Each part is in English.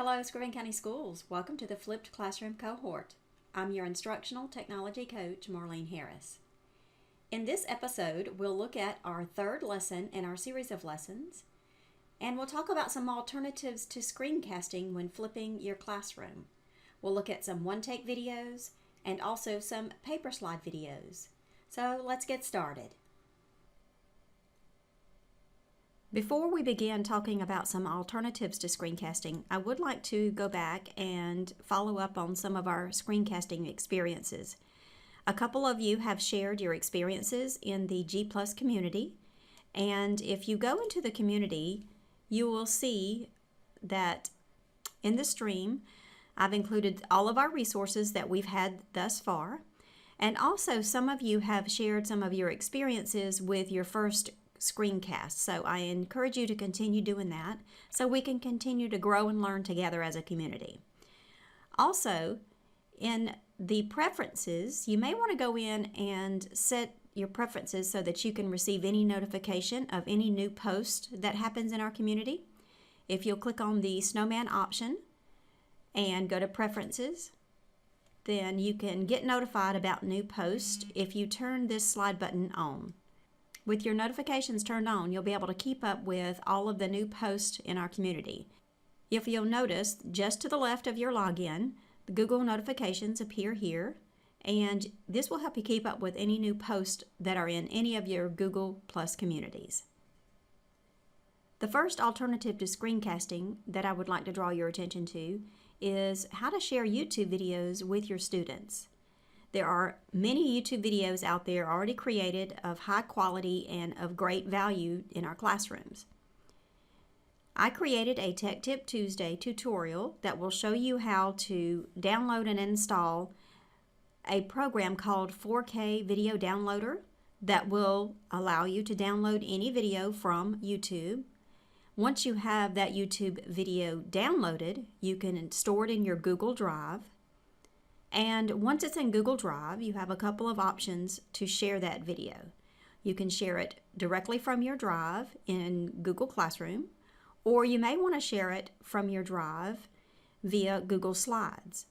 Hello, Screven County Schools. Welcome to the Flipped Classroom Cohort. I'm your Instructional Technology Coach, Marlene Harris. In this episode, we'll look at our third lesson in our series of lessons, and we'll talk about some alternatives to screencasting when flipping your classroom. We'll look at some one-take videos and also some paper slide videos. So let's get started. Before we begin talking about some alternatives to screencasting, I would like to go back and follow up on some of our screencasting experiences. A couple of you have shared your experiences in the G+ community, and if you go into the community, you will see that in the stream, I've included all of our resources that we've had thus far, and also some of you have shared some of your experiences with your first screencast. So I encourage you to continue doing that so we can continue to grow and learn together as a community. Also, in the preferences, you may want to go in and set your preferences so that you can receive any notification of any new post that happens in our community. If you'll click on the snowman option and go to preferences, then you can get notified about new posts if you turn this slide button on. With your notifications turned on, you'll be able to keep up with all of the new posts in our community. If you'll notice, just to the left of your login, the Google notifications appear here, and this will help you keep up with any new posts that are in any of your Google+ communities. The first alternative to screencasting that I would like to draw your attention to is how to share YouTube videos with your students. There are many YouTube videos out there already created of high quality and of great value in our classrooms. I created a Tech Tip Tuesday tutorial that will show you how to download and install a program called 4K Video Downloader that will allow you to download any video from YouTube. Once you have that YouTube video downloaded, you can store it in your Google Drive. And once it's in Google Drive, you have a couple of options to share that video. You can share it directly from your drive in Google Classroom, or you may want to share it from your drive via Google Slides.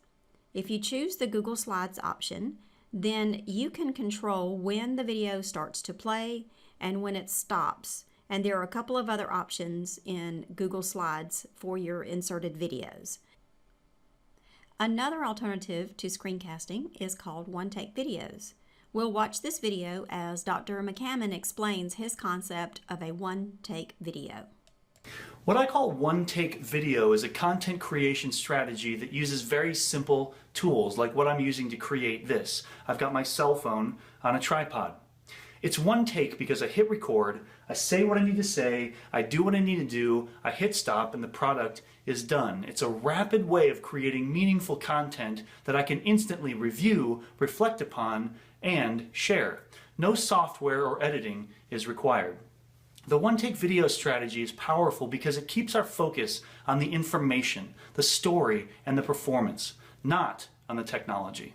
If you choose the Google Slides option, then you can control when the video starts to play and when it stops. And there are a couple of other options in Google Slides for your inserted videos. Another alternative to screencasting is called one-take videos. We'll watch this video as Dr. McCammon explains his concept of a one-take video. What I call one-take video is a content creation strategy that uses very simple tools like what I'm using to create this. I've got my cell phone on a tripod. It's one take because I hit record, I say what I need to say, I do what I need to do, I hit stop, and the product is done. It's a rapid way of creating meaningful content that I can instantly review, reflect upon, and share. No software or editing is required. The one-take video strategy is powerful because it keeps our focus on the information, the story, and the performance, not on the technology.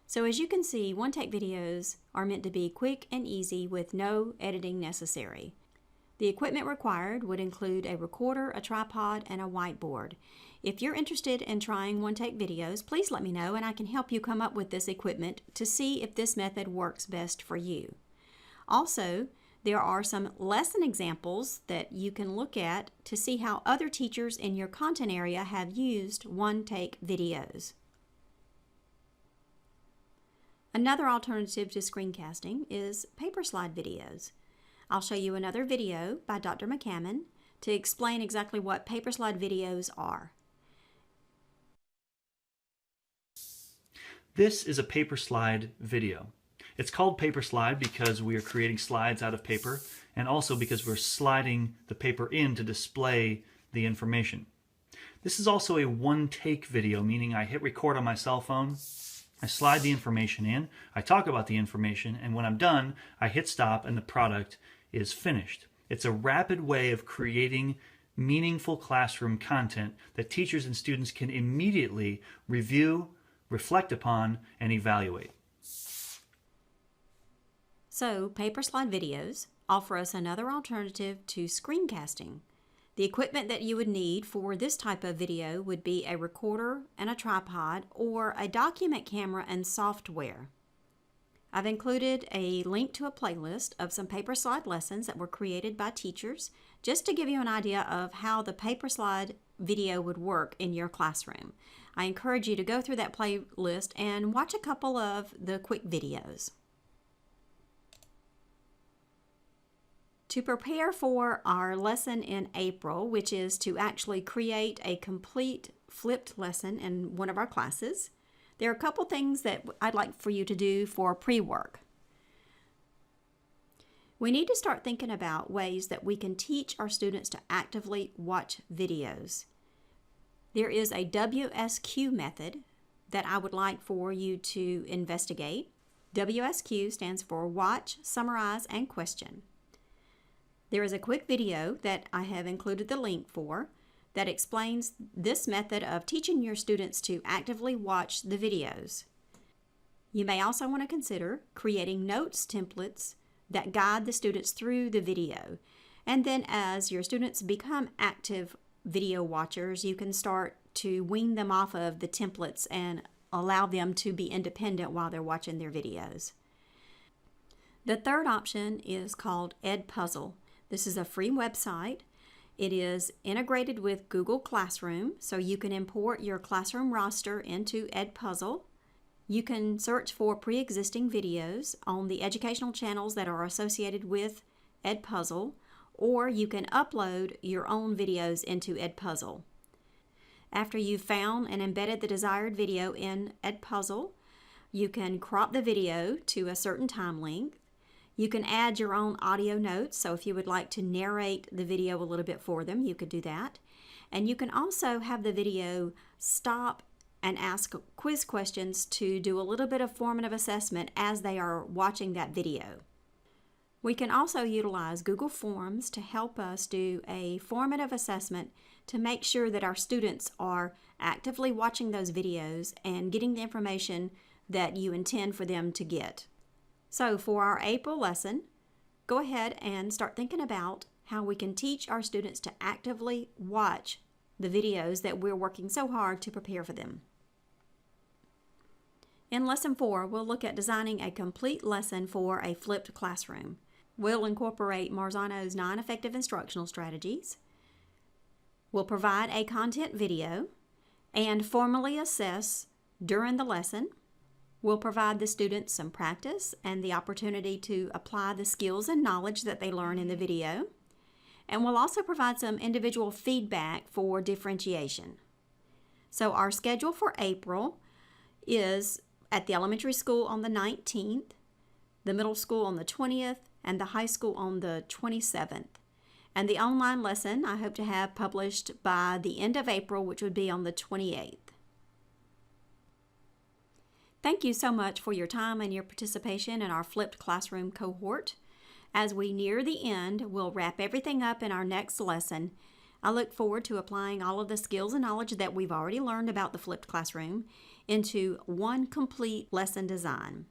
So as you can see, one-take videos are meant to be quick and easy with no editing necessary. The equipment required would include a recorder, a tripod, and a whiteboard. If you're interested in trying one-take videos, please let me know and I can help you come up with this equipment to see if this method works best for you. Also, there are some lesson examples that you can look at to see how other teachers in your content area have used one-take videos. Another alternative to screencasting is paper slide videos. I'll show you another video by Dr. McCammon to explain exactly what paper slide videos are. This is a paper slide video. It's called paper slide because we are creating slides out of paper and also because we're sliding the paper in to display the information. This is also a one-take video, meaning I hit record on my cell phone, I slide the information in, I talk about the information, and when I'm done, I hit stop and the product is finished. It's a rapid way of creating meaningful classroom content that teachers and students can immediately review, reflect upon, and evaluate. So, paper slide videos offer us another alternative to screencasting. The equipment that you would need for this type of video would be a recorder and a tripod, or a document camera and software. I've included a link to a playlist of some paper slide lessons that were created by teachers, just to give you an idea of how the paper slide video would work in your classroom. I encourage you to go through that playlist and watch a couple of the quick videos. To prepare for our lesson in April, which is to actually create a complete flipped lesson in one of our classes, there are a couple things that I'd like for you to do for pre-work. We need to start thinking about ways that we can teach our students to actively watch videos. There is a WSQ method that I would like for you to investigate. WSQ stands for Watch, Summarize, and Question. There is a quick video that I have included the link for that explains this method of teaching your students to actively watch the videos. You may also want to consider creating notes templates that guide the students through the video. And then as your students become active video watchers, you can start to wean them off of the templates and allow them to be independent while they're watching their videos. The third option is called Edpuzzle. This is a free website. It is integrated with Google Classroom, so you can import your classroom roster into Edpuzzle. You can search for pre-existing videos on the educational channels that are associated with Edpuzzle, or you can upload your own videos into Edpuzzle. After you've found and embedded the desired video in Edpuzzle, you can crop the video to a certain time length. You can add your own audio notes, so if you would like to narrate the video a little bit for them, you could do that. And you can also have the video stop and ask quiz questions to do a little bit of formative assessment as they are watching that video. We can also utilize Google Forms to help us do a formative assessment to make sure that our students are actively watching those videos and getting the information that you intend for them to get. So for our April lesson, go ahead and start thinking about how we can teach our students to actively watch the videos that we're working so hard to prepare for them. In Lesson 4, we'll look at designing a complete lesson for a flipped classroom. We'll incorporate Marzano's 9 effective instructional strategies. We'll provide a content video and formally assess during the lesson. We'll provide the students some practice and the opportunity to apply the skills and knowledge that they learn in the video. And we'll also provide some individual feedback for differentiation. So our schedule for April is at the elementary school on the 19th, the middle school on the 20th, and the high school on the 27th. And the online lesson I hope to have published by the end of April, which would be on the 28th. Thank you so much for your time and your participation in our flipped classroom cohort. As we near the end, we'll wrap everything up in our next lesson. I look forward to applying all of the skills and knowledge that we've already learned about the flipped classroom into one complete lesson design.